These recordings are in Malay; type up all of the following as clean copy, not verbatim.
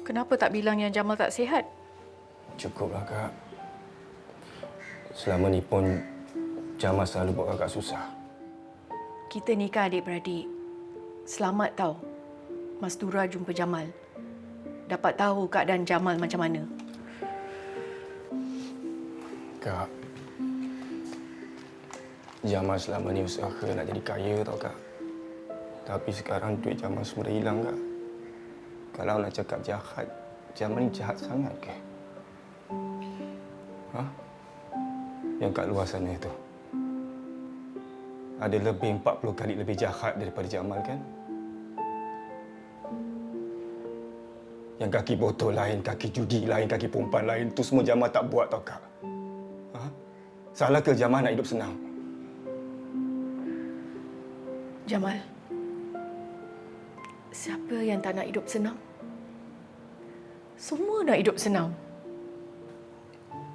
Kenapa tak bilang yang Jamal tak sihat? Cukuplah, Kak. Selama ni pun Jamal selalu buat Kakak susah. Kita nikah adik-beradik. Selamat tahu. Mas Dura jumpa Jamal. Dapat tahu keadaan Jamal macam mana. Kak, Jamal selama ni usaha nak jadi kaya tau, Kak. Tapi sekarang duit Jamal semua dah hilang, Kak. Kalau nak cakap jahat, Jamal ni jahat sangat ke? Ha? Yang kat luar sana tu. Ada lebih 40 kali lebih jahat daripada Jamal, kan? Yang kaki botol lain, kaki judi lain, kaki perempuan lain, tu semua Jamal tak buat tau, Kak. Ha? Salah ke Jamal nak hidup senang? Jamal, siapa yang tak nak hidup senang? Semua nak hidup senang.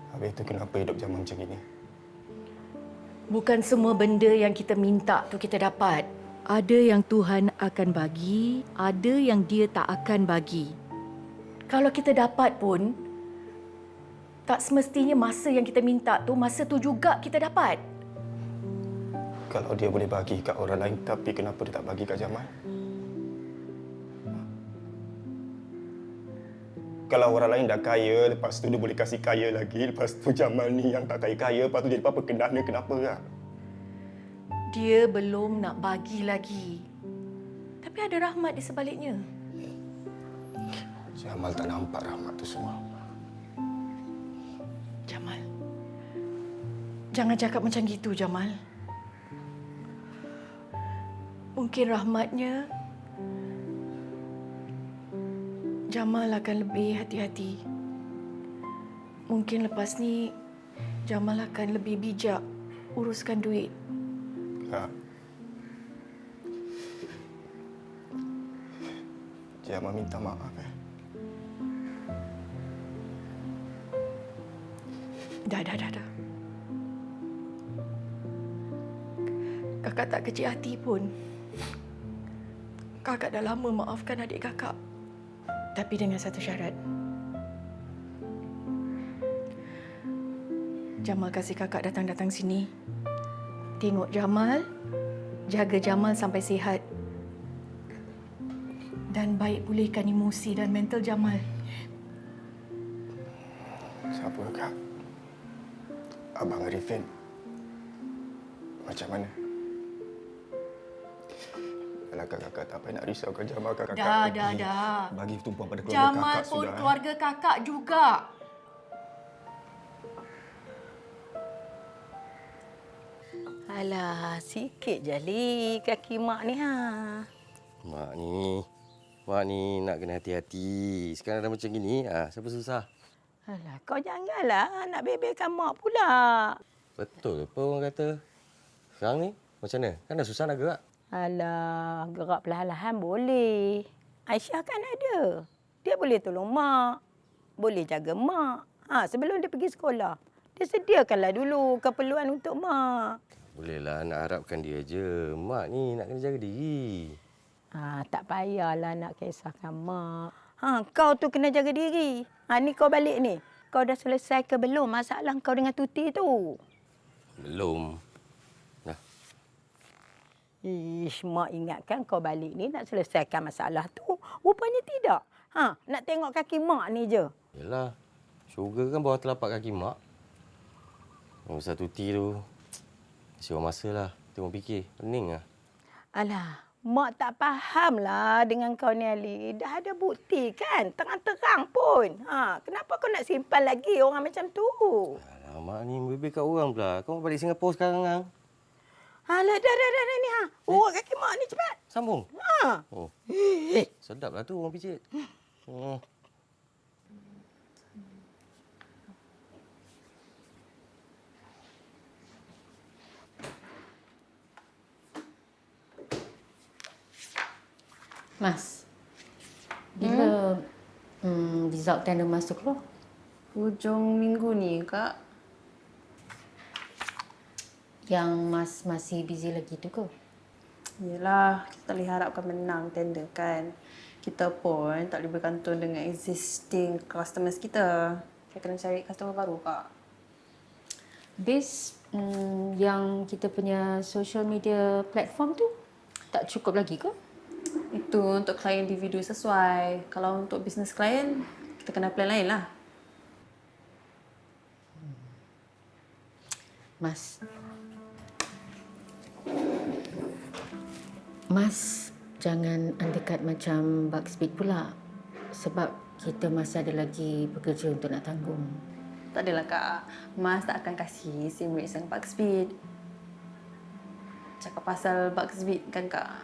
Habis tu kenapa hidup Jamal macam ini? Bukan semua benda yang kita minta tu kita dapat. Ada yang Tuhan akan bagi, ada yang Dia tak akan bagi. Kalau kita dapat pun, tak semestinya masa yang kita minta tu, masa tu juga kita dapat. Kalau dia boleh bagi kat orang lain, tapi kenapa dia tak bagi kat Jamal? Kalau orang lain dah kaya, lepas tu dia boleh kasih kaya lagi. Lepas tu Jamal ni yang tak kaya-kaya, lepas tu jadi apa-apa kendana, kenapa, Kak? Dia belum nak bagi lagi. Tapi ada rahmat di sebaliknya. Jamal tak nampak rahmat tu semua. Jamal, jangan cakap macam gitu, Jamal. Mungkin rahmatnya, Jamal akan lebih hati-hati. Mungkin lepas ni, Jamal akan lebih bijak uruskan duit. Kak. Jamal minta maaf, Dah. Kakak tak kecil hati pun. Kakak dah lama maafkan adik kakak. Tapi dengan satu syarat. Jamal kasih kakak datang-datang sini. Tengok Jamal, jaga Jamal sampai sihat. Dan baik pulihkan emosi dan mental Jamal. Siapa, Kak? Abang Arifin. Macam mana? Kalau kakak tak payah nak risaukan Jamal, kakak pergi. Dah. Bagi tumpuan pada keluarga Jamal kakak pun sudah. keluarga kakak juga. Alah, sikit je Li kaki mak ni ha. Mak ni nak kena hati-hati. Sekarang dah macam gini, siapa susah? Alah, kau janganlah nak bebelkan mak pula. Betul apa orang kata? Sekarang ni macam mana? Kan dah susah nak gerak. Alah, gerak perlahan-lahan boleh. Aisyah kan ada. Dia boleh tolong mak. Boleh jaga mak. Sebelum dia pergi sekolah. Dia sediakanlah dulu keperluan untuk mak. Bolehlah, nak harapkan dia je. Mak ni nak kena jaga diri. Tak payahlah nak kisahkan mak. Kau tu kena jaga diri. Ni kau balik ni. Kau dah selesai ke belum masalah kau dengan Tuti tu? Belum. Dah. Ish, mak ingatkan kau balik ni nak selesaikan masalah tu. Rupanya tidak. Nak tengok kaki mak ni je. Yelah, syurga kan bawah telapak kaki mak. Masa Tuti tu, kasih orang masa lah. Tengok fikir, pening lah. Alah, mak tak fahamlah dengan kau ni, Ali. Dah ada bukti kan? Terang-terang pun. Kenapa kau nak simpan lagi orang macam tu? Alah, mak ni bebel kat orang pula. Kau balik Singapura sekarang kan? Alah, dah ni. Urut kaki mak ni cepat. Sambung. Oh. Sedaplah tu orang pijit. Mas, bila result tender masuk keluar? Hujung minggu ni, Kak. yang Mas masih busy lagi tu ke? Yelah, kita tak boleh harapkan menang tender kan. Kita pun tak boleh bergantung dengan existing customers kita. Kita kena cari customer baru, Kak. Habis yang kita punya social media platform tu tak cukup lagi ke? Itu untuk klien individu sesuai. Kalau untuk business klien, kita kena plan lain lah. Mas jangan undercut macam Bugspeed pula. Sebab kita masih ada lagi pekerja untuk nak tanggung. Tak adalah, Kak. Mas tak akan kasih same rate dengan Bugspeed. Cakap pasal Bugspeed kan, Kak.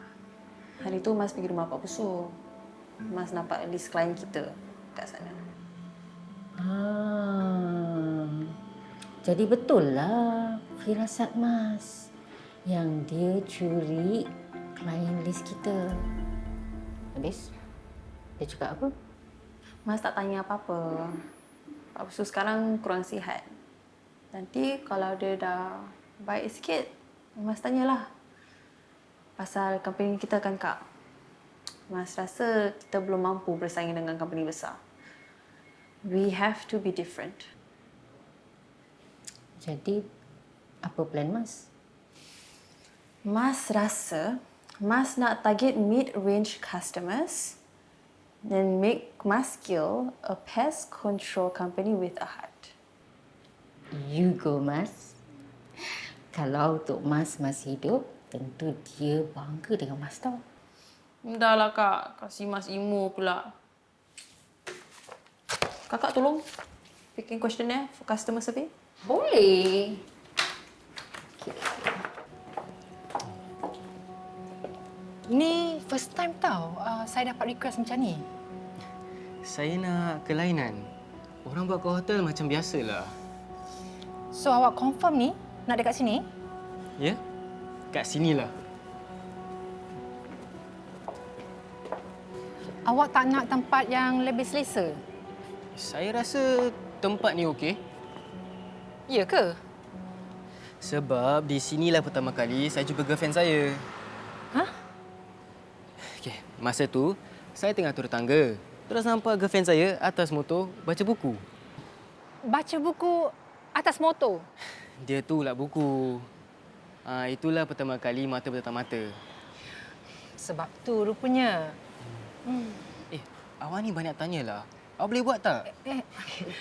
Hari tu Mas pergi rumah Pak Pusu. Mas nampak list klien kita kat sana. Jadi betul lah firasat Mas yang dia curi klien list kita. Habis dia cakap apa? Mas tak tanya apa-apa. Pak Pusu sekarang kurang sihat. Nanti kalau dia dah baik sikit, Mas tanyalah. Pasal company kita kan, Kak. Mas rasa kita belum mampu bersaing dengan company besar. We have to be different. Jadi apa plan Mas? Mas rasa Mas nak target mid-range customers then make Maskill a pest control company with a heart. You go Mas. Kalau untuk Mas masih hidup, tentu dia bangga dengan Mas tau. Dah lah, Kak. Kasih Mas emo pula. Kakak tolong bikin questionnaire for customer survey. Boleh. Ni first time tau saya dapat request macam ni. Saya nak kelainan. Orang buat kat hotel macam biasalah. So awak confirm ni nak dekat sini? Ya? Kat sinilah. Awak tak nak tempat yang lebih selesa? Saya rasa tempat ni okey. Ya ke? Sebab di sinilah pertama kali saya jumpa girlfriend saya. Hah? Okey, masa tu saya tengah turun tangga. Terus nampak girlfriend saya atas motor baca buku. Baca buku atas motor? Dia tu lah buku. Itulah pertama kali mata bertatap mata. Sebab tu rupanya. Awak ni banyak tanyalah. Awak boleh buat tak?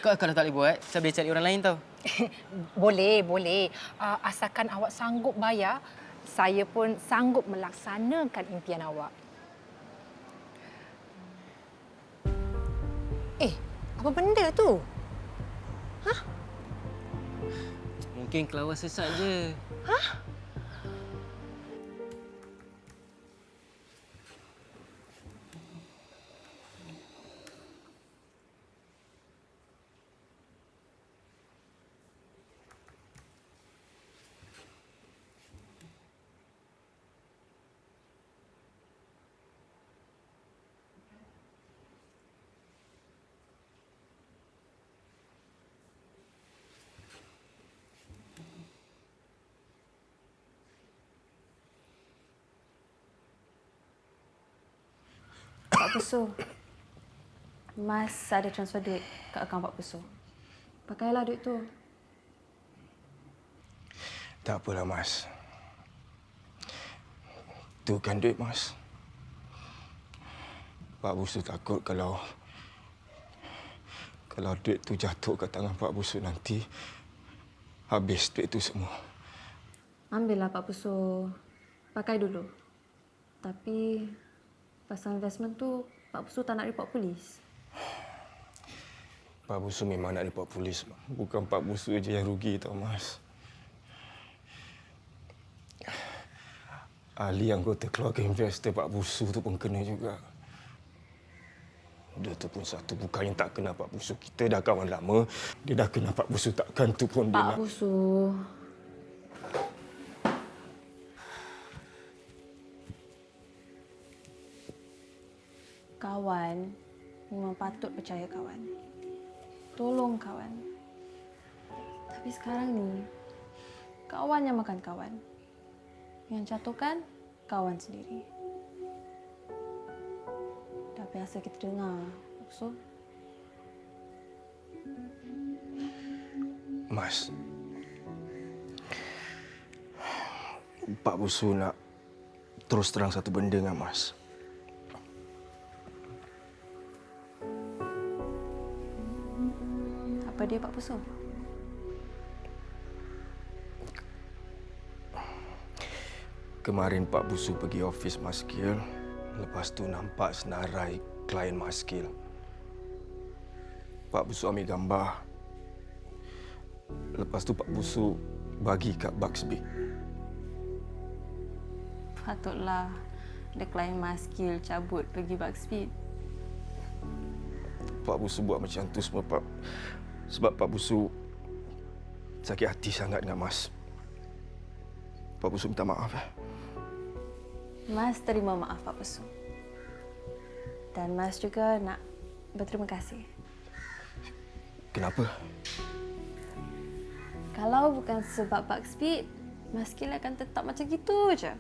Kalau tak boleh buat, saya boleh cari orang lain tau. Boleh. Asalkan awak sanggup bayar, saya pun sanggup melaksanakan impian awak. Apa benda tu? Mungkin kelawar sesat je. Pak Pusu. Mas ada transfer duit ke akaun Pak Pusu. Pakailah duit tu. Tak apalah, Mas. Tu kan duit, Mas. Pak Busu takut kalau duit tu jatuh ke tangan Pak Busu nanti, habis duit tu semua. Ambillah Pak Pusu. Pakai dulu. Tapi pasal investment tu, Pak Pusu tak nak report polis. Pak Busu memang nak report polis. Bukan Pak Busu je yang rugi tau, Mas. Ahli anggota keluarga investor Pak Busu tu pun kena juga. Dia tu pun satu, bukan yang tak kenal Pak Busu. Kita dah kawan lama, dia dah kenal Pak Busu, takkan tu pun dia Pak nak... Pusu. Kawan memang patut percaya kawan. Tolong kawan. Tapi sekarang ni, kawan yang makan kawan. Yang jatuhkan, kawan sendiri. Dah biasa kita dengar, Pak Busu. Mas, Pak Busu nak terus terang satu benda dengan Mas. Apa dia, Pak Busu? Kemarin Pak Busu pergi ofis Maskil, lepas tu nampak senarai klien Maskil. Pak Busu ambil gambar. Lepas tu Pak Busu bagi kat Bugsby. Patutlah ada klien Maskil cabut pergi Bugsby. Pak Busu buat macam tu semua sebab Pak Busu sakit hati sangat dengan Mas. Pak Busu minta maaf. Mas terima maaf, Pak Busu. Dan Mas juga nak berterima kasih. Kenapa? Kalau bukan sebab Bugsby, Maskil akan tetap macam gitu je.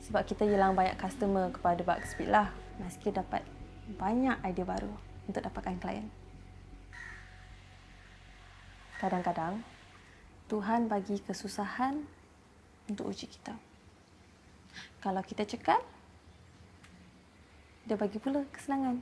Sebab kita hilang banyak customer kepada Bugsby lah. Maskil dapat banyak idea baru untuk dapatkan klien. Kadang-kadang, Tuhan bagi kesusahan untuk uji kita. Kalau kita cekal, dia bagi pula kesenangan.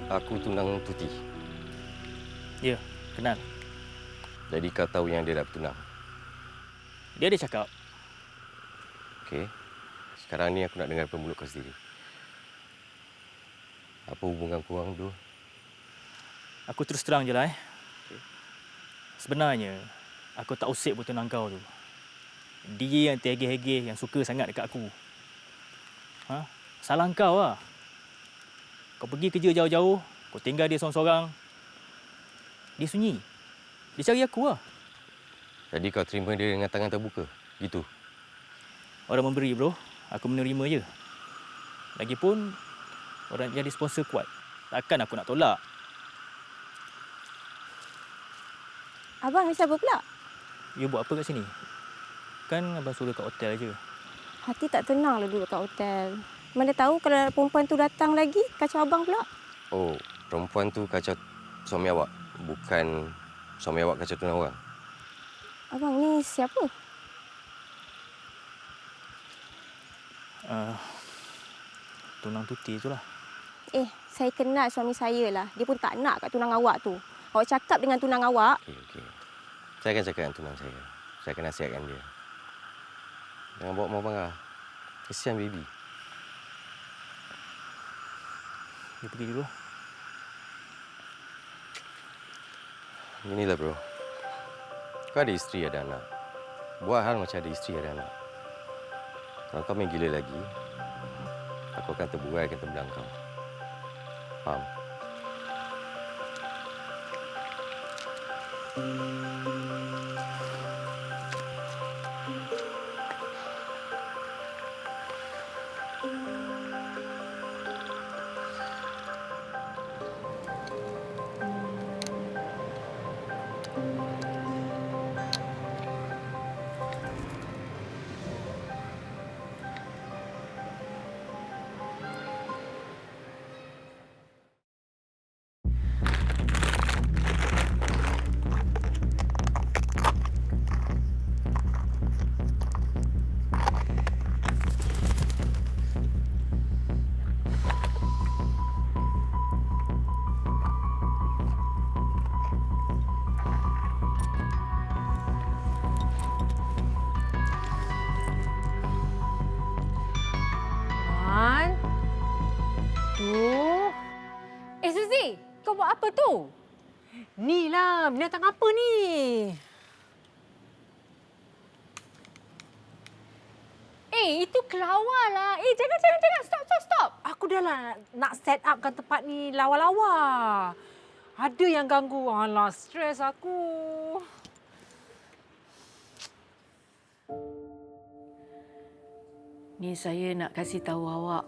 Aku tunang Tuti. Ya, kenal. Jadi kau tahu yang dia dah bertunang. Dia ada cakap. Okey. Sekarang ni aku nak dengar mulut kau sendiri. Apa hubungan korang dua? Aku terus terang je lah. Sebenarnya, aku tak usik pun tunang kau tu. Dia yang terhegeh-hegeh, yang suka sangat dekat aku. Salah kau lah. Kau pergi kerja jauh-jauh, kau tinggal dia seorang-seorang. Dia sunyi. Dia cari aku lah. Jadi kau terima dia dengan tangan terbuka? Gitu? Orang memberi, bro. Aku menerima je. Lagipun, orang jadi sponsor kuat. Takkan aku nak tolak. Abang ni siapa pula? You buat apa kat sini? Kan abang suruh kat hotel je. Hati tak tenang lah duduk kat hotel. Mana tahu kalau perempuan tu datang lagi, kacau abang pula. Oh, perempuan tu kacau suami awak. Bukan suami awak kacau tunang orang. Abang ni siapa? Tunang Tuti tu lah. Saya kenal suami saya lah. Dia pun tak nak kat tunang awak tu. Awak cakap dengan tunang awak. Okey. Saya akan cakap dengan tunang saya. Saya akan nasihatkan dia. Jangan bawa marah. Kesian baby. Dia pergi dulu. Inilah bro. Kau ada isteri, ada anak. Buat hal macam ada isteri, ada anak. Kalau kau main gila lagi, aku akan terbuai, akan terbelang kau. Faham? Suzy, kau buat apa tu? Ni lah, binatang apa ni? Itu kelawar lah. Jangan. Stop. Aku dah lah nak set upkan tempat ni lawa-lawa. Ada yang ganggu. Alah, stres aku. Ni saya nak kasih tahu awak.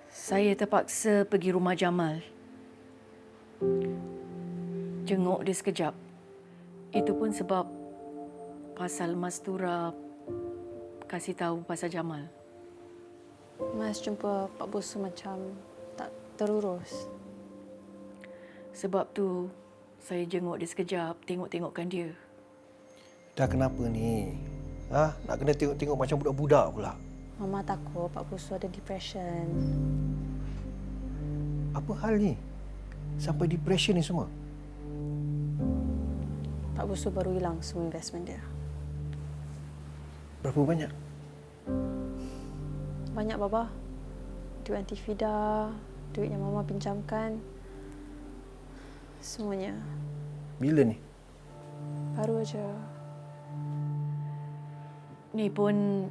Saya terpaksa pergi rumah Jamal. Jenguk dia sekejap. Itu pun sebab pasal Mas Tura kasih tahu pasal Jamal. Mas jumpa Pak Bos macam tak terurus. Sebab tu saya jenguk dia sekejap, tengok-tengokkan dia. Dah kenapa ni? Nak kena tengok-tengok macam budak-budak pula. Mama takut Pak Bos ada depression. Apa hal ni? Sampai depression ni semua? Pak Bos baru hilang semua investment dia. Berapa banyak? Banyak, Baba. Duit anti Fida, duit yang Mama pinjamkan. Semuanya. Bila ni? Baru aja. Ni pun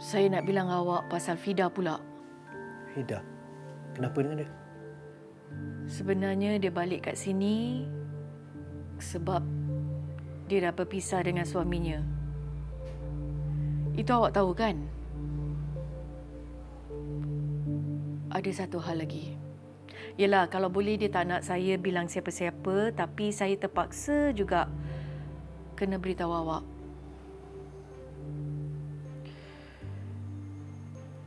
saya nak bilang awak pasal Fida pula. Fida? Kenapa dengan dia? Sebenarnya dia balik kat sini sebab dia dah berpisah dengan suaminya. Itu awak tahu kan? Ada satu hal lagi. Yelah, kalau boleh dia tak nak saya bilang siapa-siapa, tapi saya terpaksa juga kena beritahu awak.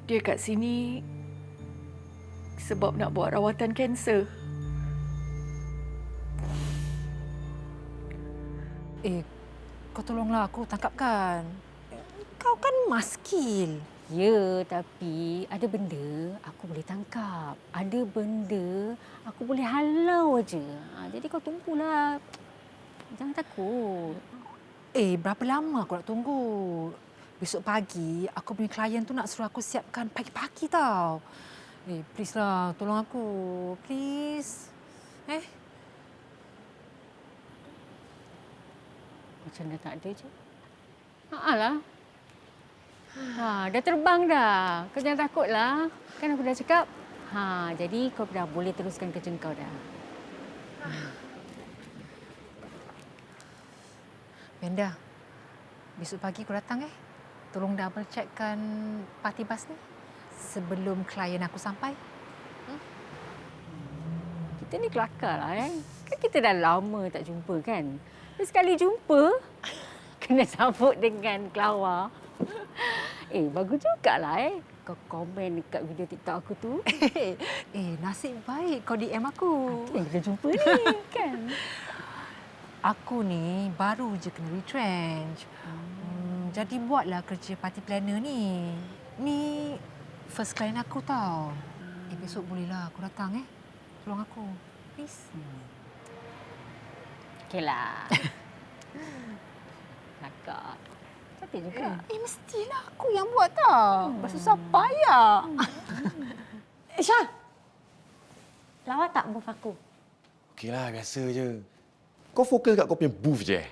Dia kat sini sebab nak buat rawatan kanser. Kau tolonglah aku tangkapkan. Kau kan maskil. Ya, tapi ada benda aku boleh tangkap. Ada benda aku boleh halau aja. Jadi kau tunggulah. Jangan takut. Berapa lama aku nak tunggu? Besok pagi aku punya klien tu nak suruh aku siapkan pagi-pagi tau. Please lah, tolong aku. Please. Macam dah tak ada je. Lah. Dah terbang dah. Kau jangan takutlah. Kan aku dah cakap. Jadi kau dah boleh teruskan kerja kau dah. Brenda, besok pagi kau datang Tolong double checkkan party bus ni sebelum klien aku sampai. Kita ni kelakar lah Kan kita dah lama tak jumpa kan. Sekali jumpa, kena sambut dengan kelawar. Bagus jugalah kau komen dekat video TikTok aku tu. Nasib baik kau DM aku. Yang kita jumpa ni kan. Aku ni baru je kena retrench. Jadi buatlah kerja party planner ni. Ni first client aku tau. Besok bolehlah aku datang Tolong aku. Please. Okeylah. Nakal. Cantik juga. Mestilah aku yang buat tau. Bersusah payah. Syah! Lawa tak buff aku? Okeylah, biasa je. Kau fokus kat kau punya booth je.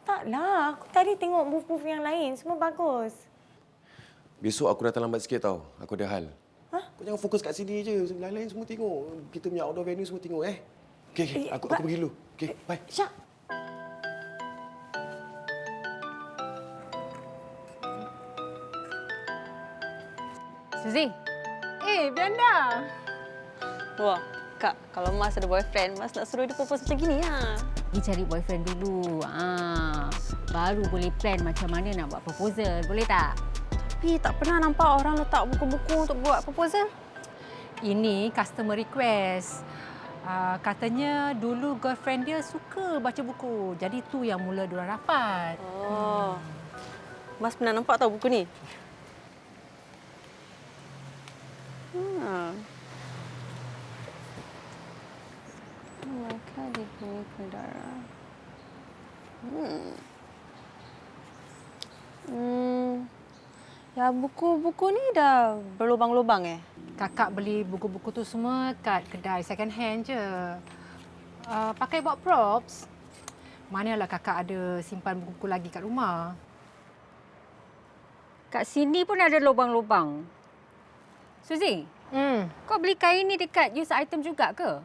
Taklah. Aku tadi tengok buff-buff yang lain. Semua bagus. Besok aku datang lambat sikit tau. Aku ada hal. Kau jangan fokus kat sini je. Lain-lain semua tengok. Kita punya outdoor venue semua tengok Okey, aku pergi dulu. Okey, bye. Syah! Suzy. Brenda. Wah, Kak, kalau Mas ada boyfriend, Mas nak suruh dia propose macam gini Pergi cari boyfriend dulu. Baru boleh plan macam mana nak buat proposal. Boleh tak? Tapi tak pernah nampak orang letak buku-buku untuk buat proposal. Ini customer request. Katanya dulu girlfriend dia suka baca buku. Jadi tu yang mula diorang rapat. Mas pernah nampak tahu buku ni? Maka diberi kendara. Ya, buku-buku ni dah berlubang-lubang Kakak beli buku-buku tu semua kat kedai second hand je. Pakai buat props. Manalah kakak ada simpan buku-buku lagi kat rumah. Kat sini pun ada lubang-lubang. Suzy, kau beli kain ni dekat used item juga ke?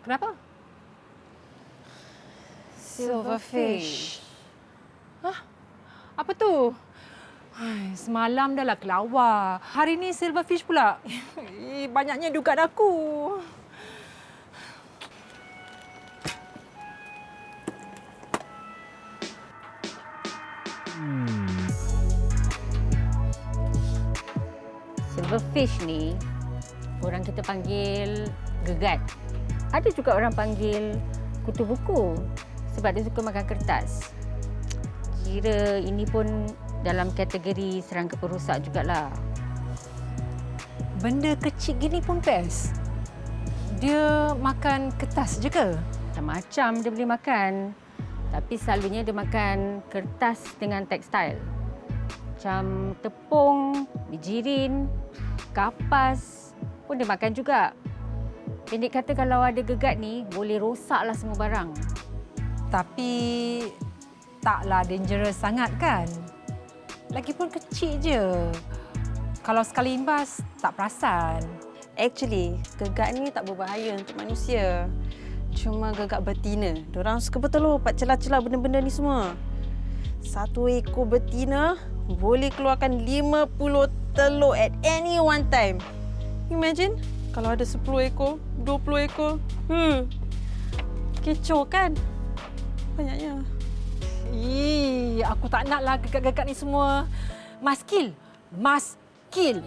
Kenapa? Silverfish. Apa tu? Semalam dah lah kelawar. Hari ni silverfish pula. Banyaknya dugaan aku. Silverfish ni, orang kita panggil gegat. Ada juga orang panggil kutu buku sebab dia suka makan kertas. Kira ini pun dalam kategori serangga perosak jugalah. Benda kecil gini pun best. Dia makan kertas je ke? Macam-macam dia boleh makan. Tapi selalunya dia makan kertas dengan tekstil. Macam tepung, bijirin, kapas pun dia makan juga. Pendek kata kalau ada gegat ni, boleh rosaklah semua barang. Tapi taklah dangerous sangat kan? Lagipun kecil je. Kalau sekali imbas, tak perasan. Actually, gegat ni tak berbahaya untuk manusia. Cuma gegat betina. Diorang suka betul lompat celah-celah benda-benda ni semua. Satu ekor betina boleh keluarkan 50 telur at any one time. Imagine kalau ada 10 ekor, 20 ekor. Kecoh kan? Banyaknya. Aku tak naklah gegat-gegat ni semua. Mas kill. Mas kill.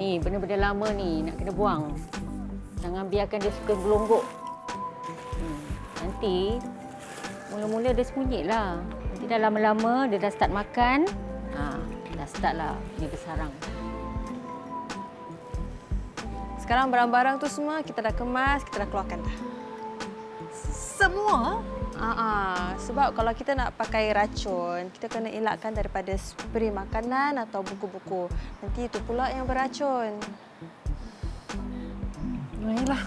Ni benda-benda lama ni nak kena buang. Jangan biarkan dia suka gelonggok. Nanti mula-mula dia sembunyilah. Nanti dah lama-lama dia dah start makan. Dah startlah dia bersarang. Sekarang barang-barang tu semua kita dah kemas, kita dah keluarkan dah. Semua? Sebab kalau kita nak pakai racun, kita kena elakkan daripada spray makanan atau buku-buku. Nanti itu pula yang beracun. Baiklah.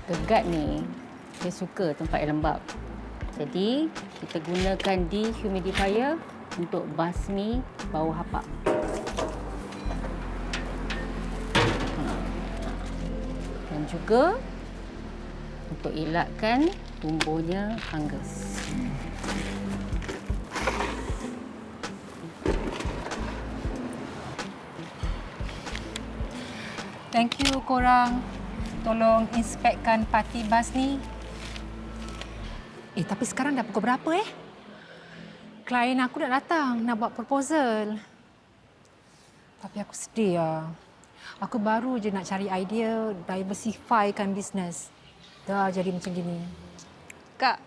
Gegat ni, dia suka tempat yang lembab. Jadi, kita gunakan dehumidifier untuk basmi bau hapak. Dan juga untuk elakkan tumbuhnya fungus. Thank you korang. Tolong inspekkan parti bas ni. Tapi sekarang dah pukul berapa Klien aku dah datang nak buat proposal. Tapi aku sedih lah. Aku baru je nak cari idea diversifykan bisnes. Dah jadi macam gini. Kak,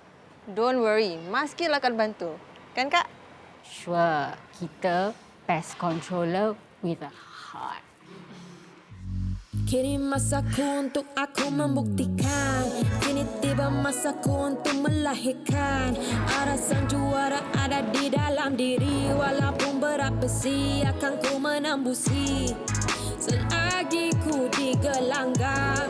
don't worry. Mas Kil akan bantu. Kan, Kak? Sure. Kita pest controller with a heart. Kini masaku untuk aku membuktikan. Kini tiba masaku untuk melahirkan. Ada sang juara ada di dalam diri. Walaupun berat besi akan ku menembusi. Selagi ku digelanggang,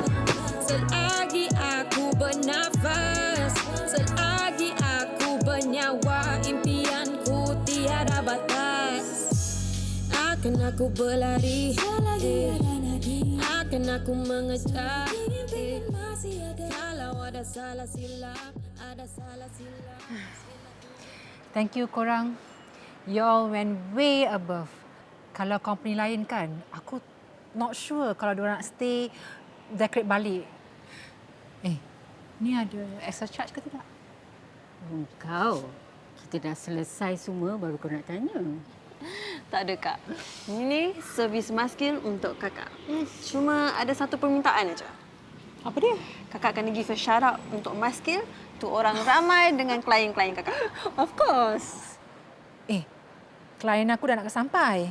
selagi aku bernafas, selagi aku bernyawa, impianku tiada batas. Akan aku berlari, akan aku mengejar. Kalau ada salah silap, ada salah silap. Thank you korang. You all went way above. Kalau company lain kan, aku not sure kalau diorang nak stay decorate balik. Ni ada extra charge ke tidak? Kau, kita dah selesai semua baru kau nak tanya. Tak ada, Kak. Ini servis maskil untuk Kakak. Cuma ada satu permintaan aja. Apa dia? Kakak kena give a shout out untuk maskil tu orang ramai dengan klien-klien Kakak. Of course. Klien aku dah nak sampai.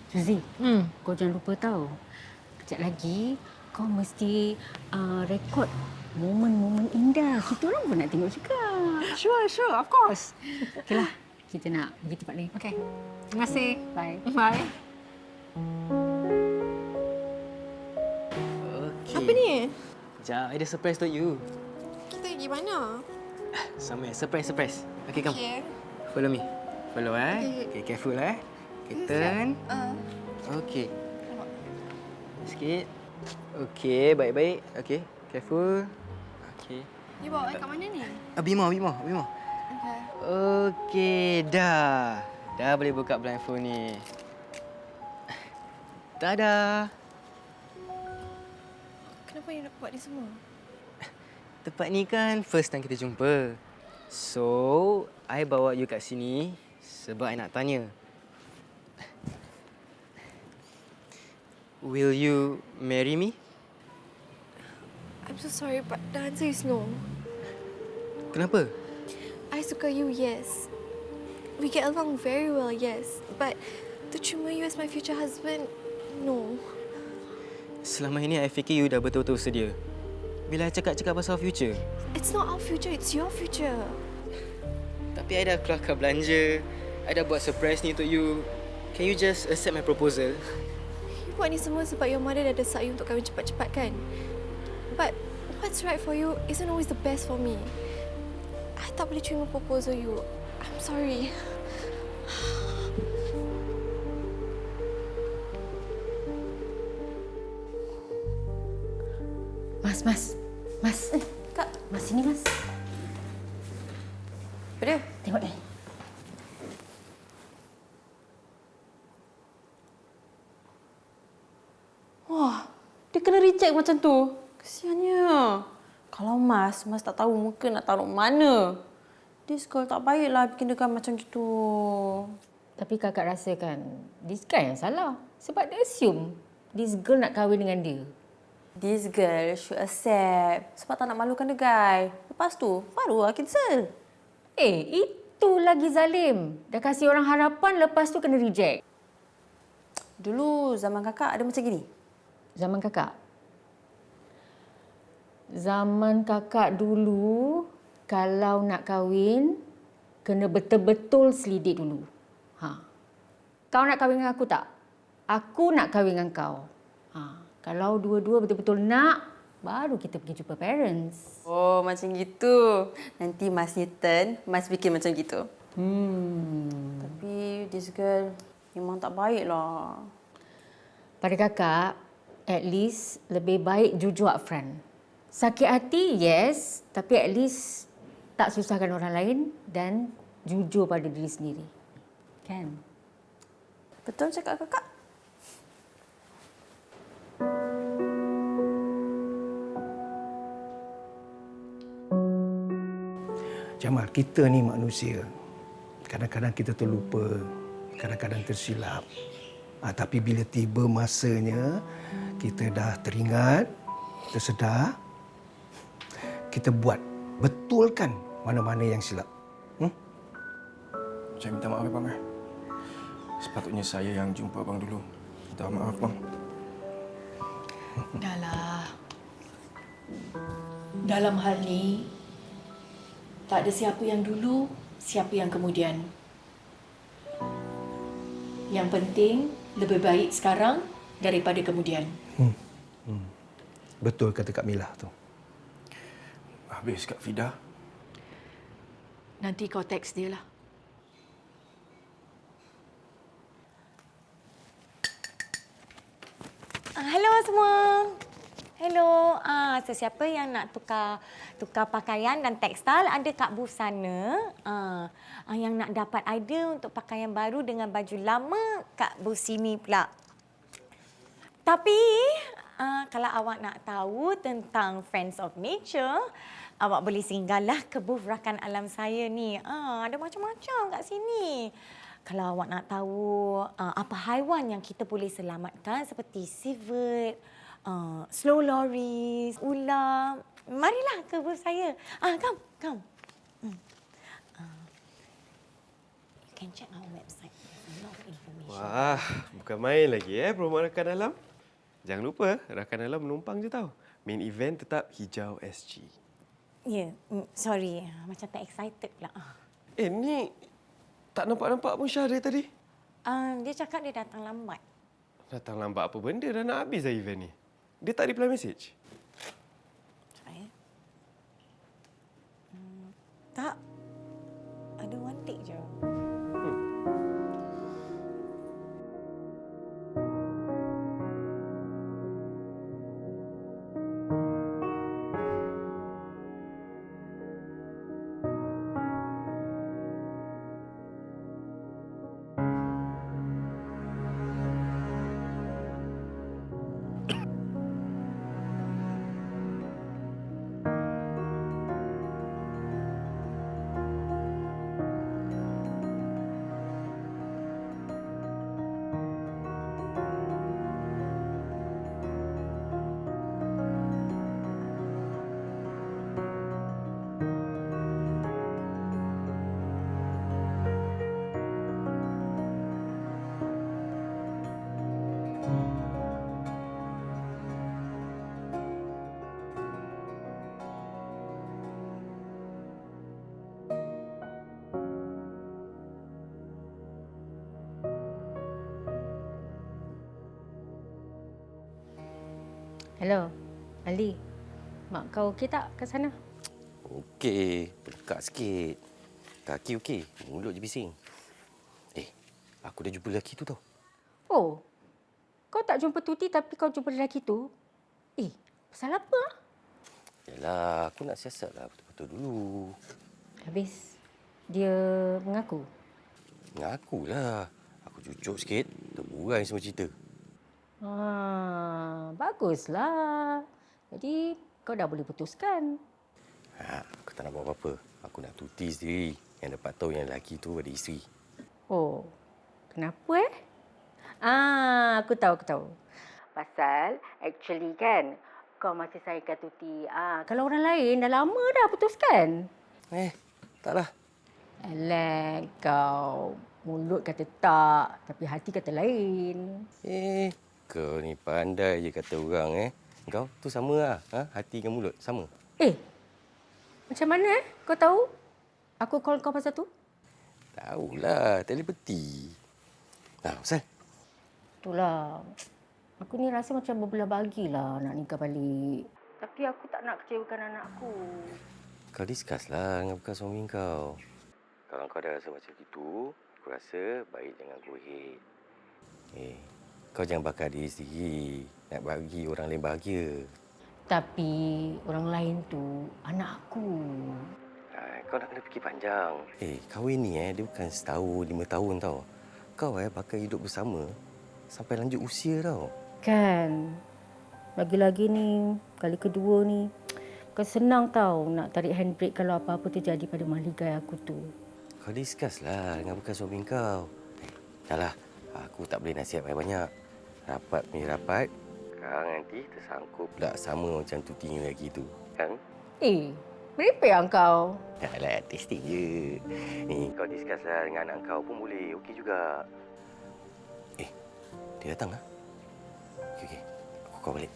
Suzy, kau jangan lupa tahu. Kejap lagi kau mesti rekod momen-momen indah. Kita orang pun nak tengok juga. Sure, of course. Okeylah, kita nak pergi tempat lain. Okey. Terima kasih. Bye. Bye. Okay. Apa ni? Sekejap, ada surprise untuk you. Kita pergi mana? Somewhere, surprise. Okay, come. Okay. Follow me. Follow, Okay, careful, Okay, turn. Okay. Sikit. Okay, baik-baik. Okay, careful. Okay. You bawa kat mana ni? Bima. Okay. Okay, dah. Dah boleh buka blindfold ni. Tada! Kenapa you nak buat ni semua? Tempat ni kan first time kita jumpa. So, I bawa you kat sini sebab I nak tanya. Will you marry me? I'm so sorry, but the answer is no. Kenapa? I suka you, yes. We get along very well, yes. But to terima you as my future husband, no. Selama ini I fikir you dah betul-betul sedia. Bila I cakap pasal future. It's not our future, it's your future. Tapi I dah keluarkan belanja. I dah buat surprise ni untuk you. Can you just accept my proposal? You buat ni semua sebab your mother dah desak you untuk kahwin cepat-cepat kan? But what's right for you isn't always the best for me. I tak boleh terima proposal you. I'm sorry. Mas. Kak, Mas sini, Mas. apa dia? Tengok ni. Wah, dia kena reject macam tu. Kesiannya. Kalau Mas tak tahu muka nak taruh mana. This girl tak baiklah bikin dia macam gitu. Tapi kakak rasa kan, this guy yang salah. Sebab dia assume this girl nak kahwin dengan dia. This girl should accept. Sebab tak nak malukan the guy. Lepas tu, barulah cancel. Itu lagi zalim. Dah kasih orang harapan, lepas tu kena reject. Dulu zaman kakak ada macam gini? Zaman kakak? Zaman kakak dulu, kalau nak kahwin, kena betul-betul selidik dulu. Kau nak kahwin dengan aku tak? Aku nak kahwin dengan kau. Kalau dua-dua betul-betul nak, baru kita pergi jumpa parents. Oh, macam gitu. Nanti Mas Newton, Mas bikin macam gitu. Tapi this girl memang tak baiklah. Pada kakak, at least lebih baik jujur upfront. Sakit hati, yes. Tapi at least tak susahkan orang lain dan jujur pada diri sendiri. Kan? Betul cakap kakak? Jamal, kita ni manusia. Kadang-kadang kita terlupa, kadang-kadang tersilap. Tapi bila tiba masanya, kita dah teringat, tersedar, kita buat, betulkan mana-mana yang silap. Saya minta maaf, Bang. Sepatutnya saya yang jumpa Abang dulu. Minta maaf, Bang. Dahlah. Dalam hal ni, tak ada siapa yang dulu, siapa yang kemudian. Yang penting, lebih baik sekarang daripada kemudian. Betul kata Kak Milah tu. Habis, Kak Fida. Nanti kau teks dia lah. Hello semua. Hello. Sesiapa yang nak tukar pakaian dan tekstil, ada kat booth sana. Yang nak dapat idea untuk pakaian baru dengan baju lama, kat booth sini pula. Tapi kalau awak nak tahu tentang Friends of Nature, awak boleh singgahlah ke booth rakan alam saya ni. Ada macam-macam kat sini. kalau awak nak tahu apa haiwan yang kita boleh selamatkan seperti seabird, slow loris, ular, marilah ke booth saya. Come, come. You can check our website. There's a lot of information. Wah, bukan main lagi promo Rakan Dalam. Jangan lupa, Rakan Dalam menumpang je tau. Main event tetap hijau SG. Ya, sorry. Macam tak excited pula. Ni tak nampak-nampak pun Syah dari tadi. Dia cakap dia datang lambat. Datang lambat apa benda, dah nak habis dah event ni. Dia tak reply message. Tak. Ada one take je. Hello, Ali. Mak kau okey tak kat sana? Okey, bengkak sikit. Kaki okey, mulut je bising. Aku dah jumpa lelaki tu tau. Oh, kau tak jumpa Tuti tapi kau jumpa lelaki tu? Pasal apa? Yalah, aku nak siasatlah betul-betul dulu. Habis, dia mengaku? Mengakulah. Aku cucuk sikit, terburai semua cerita. Baguslah. Jadi, kau dah boleh putuskan. Aku tak nak buat apa-apa. Aku nak Tuti sendiri yang dapat tahu yang lelaki tu ada isteri. Oh, kenapa aku tahu. Pasal, actually kan, kau masih sayangkan Tuti. Kalau orang lain dah lama dah putuskan. Taklah. Alah, kau mulut kata tak, tapi hati kata lain. Kau ni pandai je kata orang Kau tu sama lah. Hati dengan mulut sama. Macam mana kau tahu aku call kau pasal tu? Tahulah, telepati. Pasal? Itulah. Aku ni rasa macam berbelah bagilah nak nikah balik. Tapi aku tak nak kecewakan anak aku. Kau discuss lah dengan bekas suami kau. Kalau kau dah rasa macam itu, aku rasa baik jangan go ahead. Kau jangan bakar diri sendiri. Nak bagi orang lain bahagia. Tapi orang lain tu anak aku. Kau nak kena fikir panjang. Kahwin ni dia bukan setahun, 5 tahun tau. Kau bakal hidup bersama sampai lanjut usia tau. Kan. Lagi-lagi ni, kali kedua ni, bukan senang tau nak tarik handbrake kalau apa-apa terjadi pada mahligai aku tu. Kau discuss lah dengan bekas suami kau. Dahlah, aku tak boleh nasihat banyak-banyak. Rapat punya rapat. Sekarang nanti tersangkut pula sama macam Tuti ni lagi tu. Kan? Merepek lah kau. Alah, testing je. Ni, kau discuss lah dengan anak kau pun boleh. Okey juga. Dia datang lah. Okey. Aku call balik.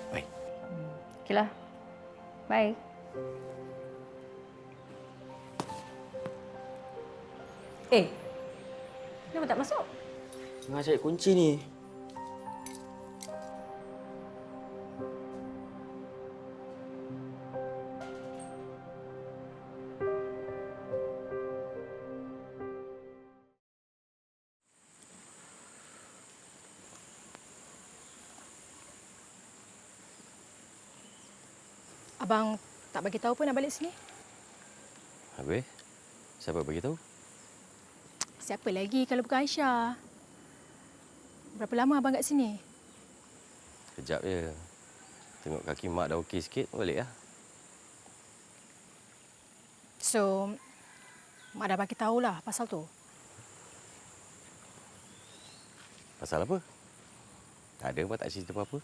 Bye. Okeylah. Bye. Kenapa tak masuk? Tengah cari kunci ni. Abang tak bagi tahu pun nak balik sini. Habis? Siapa bagi tahu? Siapa lagi kalau bukan Aisyah? Berapa lama abang kat sini? Kejap je. Tengok kaki mak dah okey sikit, balik lah. So, mak dah bagi tahulah pasal tu. Pasal apa? Tak ada mak tak cerita apa-apa.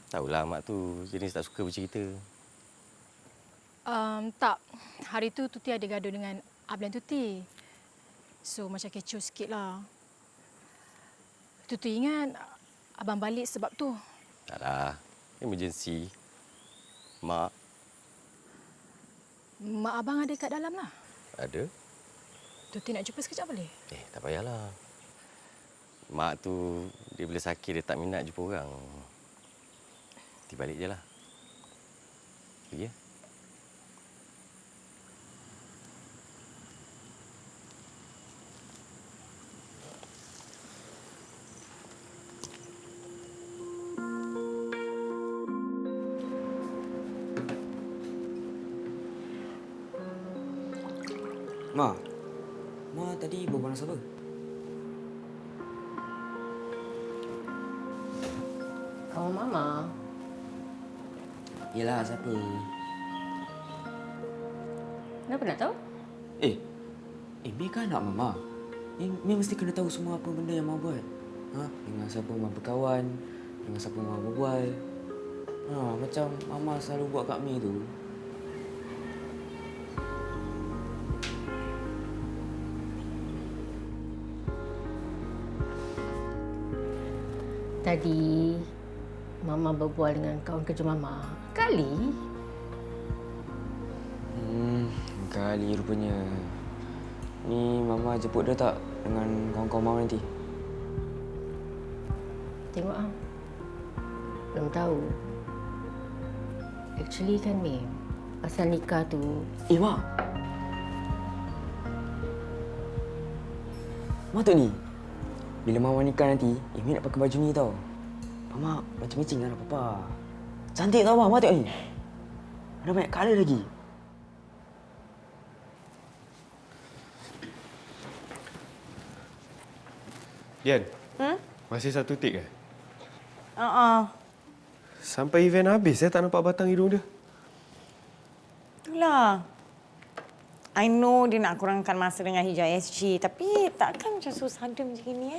Tahulah mak tu jenis tak suka bercerita. Tak. Hari tu Tuti ada gaduh dengan Abang Tuti. So macam kecoh sikit lah. Tuti ingat abang balik sebab tu. Taklah. Emergency. Mak Mak abang ada kat dalam lah. ada. Tuti nak jumpa sekejap boleh? Tak payahlah. Mak tu dia bila sakit dia tak minat jumpa orang. Nanti balik je lah. Pergi ya. Ma, Ma tadi berbual dengan siapa? Oh, Mama. Yelah, siapa? Kenapa nak tahu? Mei kan anak Mama. Mei mesti kena tahu semua apa benda yang Mama buat. Dengan siapa Mama berkawan, dengan siapa Mama berbual. Macam Mama selalu buat kat Mei tu. Tadi Mama berbual dengan kawan kerja Mama. Kali? Kali rupanya. Ni Mama jemput dia tak dengan kawan-kawan Mama nanti? Tengok ah. Belum tahu. Actually kan, Mim, pasal nikah tu... Mak! Mak tu ni, bila Mama nikah nanti, Mei nak pakai baju ni tau. Mama macam matching dengan Papa. Cantik tau Mama tengok ni. Ada banyak colour lagi. Dian, masih satu tik ke? Sampai event habis, saya tak nampak batang hidung dia. Itulah. I know dia nak kurangkan masa dengan hijau SG, tapi takkan macam susah ada macam ni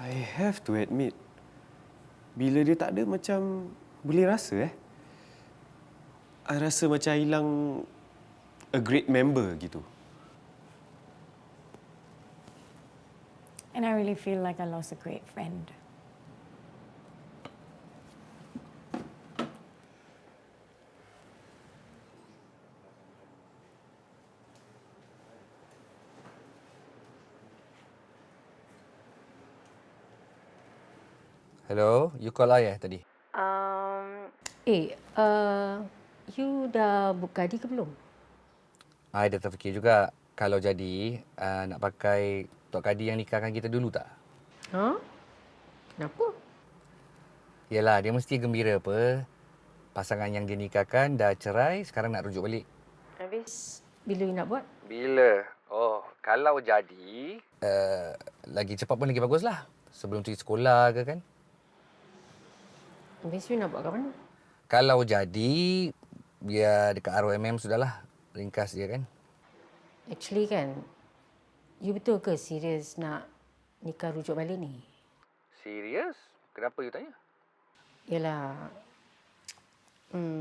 I have to admit, bila dia tak ada macam boleh rasa I rasa macam hilang a great member gitu. And I really feel like I lost a great friend. Hello, you call I tadi? You dah book kadi ke belum? I dah terfikir juga kalau jadi nak pakai Tok Kadi yang nikahkan kita dulu tak? Kenapa? Yelah, dia mesti gembira apa. Pasangan yang dia nikahkan dah cerai, sekarang nak rujuk balik. Habis bila you nak buat? Bila? Oh, kalau jadi... lagi cepat pun lagi baguslah. Sebelum pergi sekolah ke kan? Habis you nak buat kat mana? Kalau jadi, biar dekat ROMM sudahlah. Ringkas dia kan? Actually kan, you betul ke serius nak nikah rujuk balik ni? Serius? Kenapa you tanya? Yalah.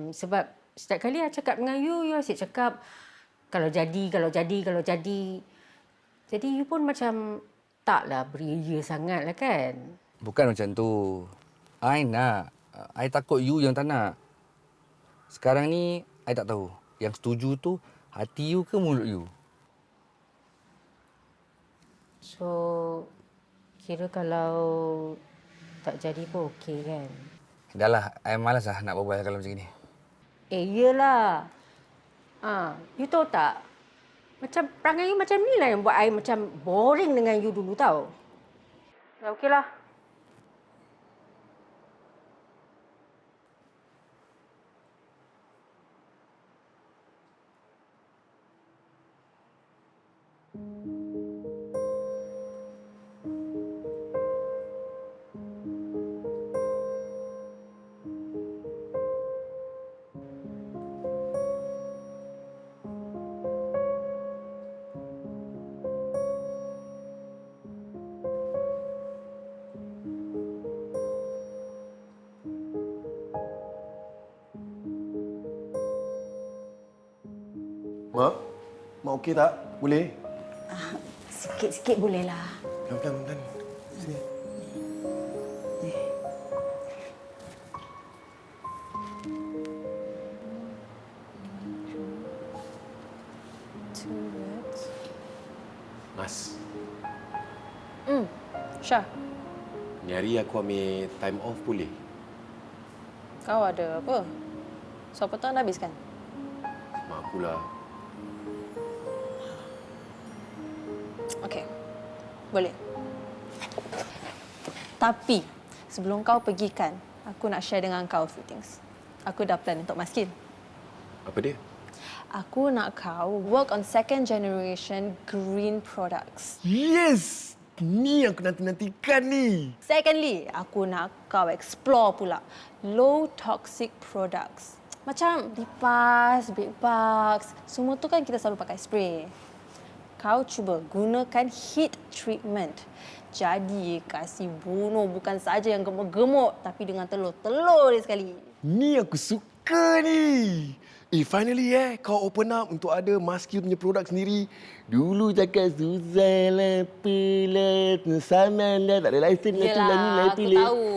Sebab setiap kali I cakap dengan you asyik cakap kalau jadi. Jadi you pun macam taklah beria sangat lah kan? Bukan macam tu. I nak. I takut you yang tak nak. Sekarang ni, I tak tahu. Yang setuju tu, hati you ke mulut you? So, kira kalau tak jadi pun okey kan? Dah lah, I malas lah nak berbual kalau macam ni. Iyalah. You tahu tak? Macam perangai you macam ni lah yang buat I macam boring dengan you dulu tau. Dah okeylah. Mak? Mak okey tak? Boleh? Sikit-sikit bolehlah. Pelan-pelan. Sini. Mas, Syah, ni hari aku ambil time off boleh? kau ada apa? Soal petang dah habis kan? Mak akulah. Okey, boleh. Tapi, sebelum kau pergi kan, aku nak share dengan kau few things. Aku dah plan untuk Maskin. Apa dia? Aku nak kau work on second generation green products. Yes! Ni aku nanti-nantikan ni. Secondly, aku nak kau explore pula low toxic products. Macam lipas, big bugs, semua tu kan kita selalu pakai spray. Kau cuba gunakan heat treatment. Jadi kasih bunuh bukan saja yang gemuk-gemuk tapi dengan telur-telur dia sekali. Ni aku suka ni. Finally kau open up untuk ada Muscle punya produk sendiri. Dulu cakap susah lah, apalah, saman lah, tak ada lesen lah, tu lah, ni lah, aku tahu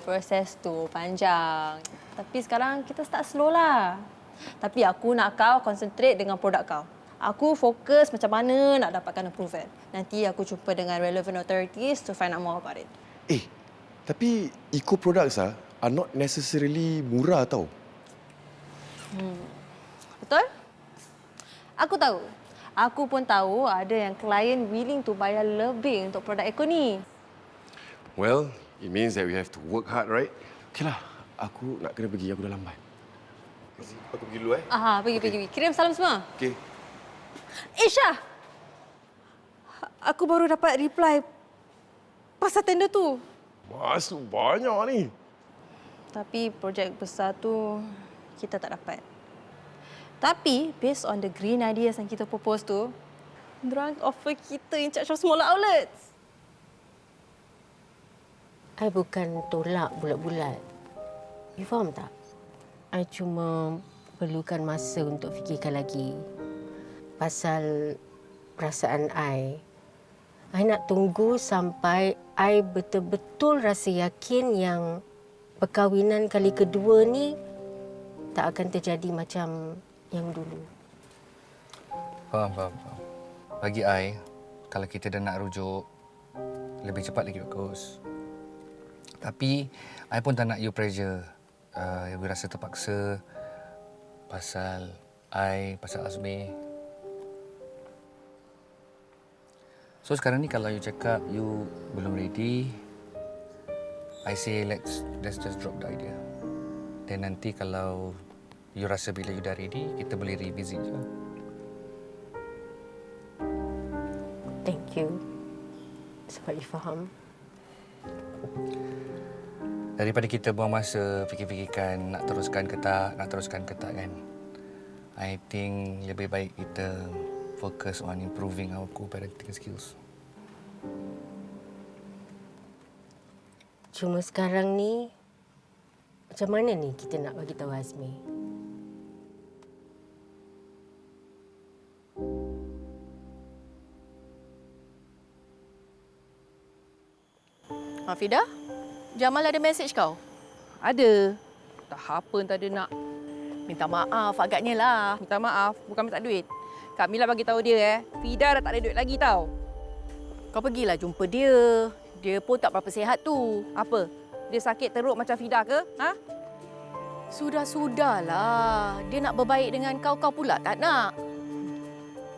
proses tu panjang. Tapi sekarang kita start slow lah. Tapi aku nak kau concentrate dengan produk kau. Aku fokus macam mana nak dapatkan approval. Nanti aku jumpa dengan relevant authorities to find out more about it. Tapi eco products are not necessarily murah tau. Betul? Aku tahu. Aku pun tahu ada yang klien willing to bayar lebih untuk produk Eko ni. Well, it means that we have to work hard, right? Okeylah, aku nak kena pergi. Aku dah lambat. Aku pergi dulu Pergi. Kirim salam semua. Okey. Syah! Aku baru dapat reply pasal tender tu. Masuk banyak ni. Tapi projek besar tu kita tak dapat. Tapi based on the green ideas yang kita propose tu, diorang offer kita in charge of smaller outlets. I bukan tolak bulat-bulat. You faham tak? I cuma perlukan masa untuk fikirkan lagi pasal perasaan I. I nak tunggu sampai I betul-betul rasa yakin yang perkahwinan kali kedua ni tak akan terjadi macam yang dulu. Faham. Bagi I, kalau kita dah nak rujuk, lebih cepat lagi bagus. Tapi, I pun tak nak you pressure. You rasa terpaksa pasal I, pasal Azmi. So, sekarang ni kalau you cakap you belum ready, I say let's just drop the idea. Dan nanti kalau you rasa bila you dah ready, kita boleh revisit je. Thank you. Sebab you faham. Daripada kita buang masa fikir-fikirkan nak teruskan ke tak kan. I think lebih baik kita fokus on improving our co-parenting skills. Cuma sekarang ni, macam mana ni kita nak bagi tahu Azmi? Fida, Jamal ada mesej kau? Ada. Tak apa tak ada nak. Minta maaf agaknya lah. Minta maaf, bukan minta duit. Kak Mila bagi tahu dia Fida dah tak ada duit lagi tau. Kau pergilah jumpa dia. Dia pun tak berapa sihat tu. Apa? Dia sakit teruk macam Fida ke? Ha? Sudahlah. Dia nak berbaik dengan kau pula tak nak.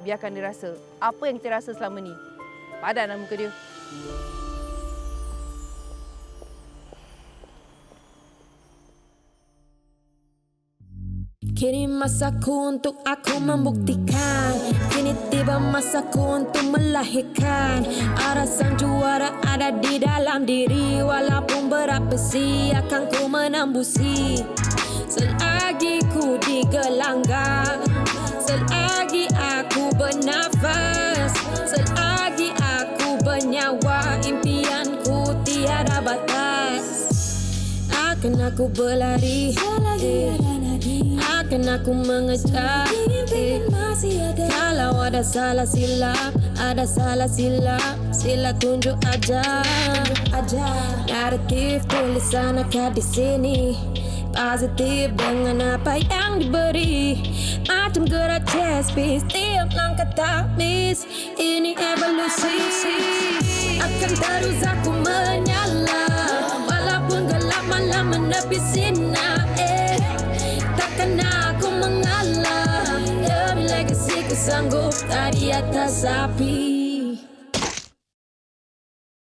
Biarkan dia rasa apa yang kita rasa selama ni. Padanlah muka dia. Kini masaku untuk aku membuktikan. Kini tiba masaku untuk melahirkan. Ada sang juara ada di dalam diri. Walaupun berapa si akan ku menembusi. Selagi ku digelanggang, selagi aku bernafas, selagi aku bernyawa, impianku tiada batas. Akan Akan aku berlari, akan aku mengejar. Kalau ada salah silap, sila tunjuk aja. Naratif tulisan akad di sini, positif dengan apa yang diberi. Macam gerak chess piece, tiap langkah tak miss. Ini evolusi. Akan terus aku menyala, walaupun gelap malam menepi sinar. Takkan aku mengalah, demi legasiku sanggup tak di atas api.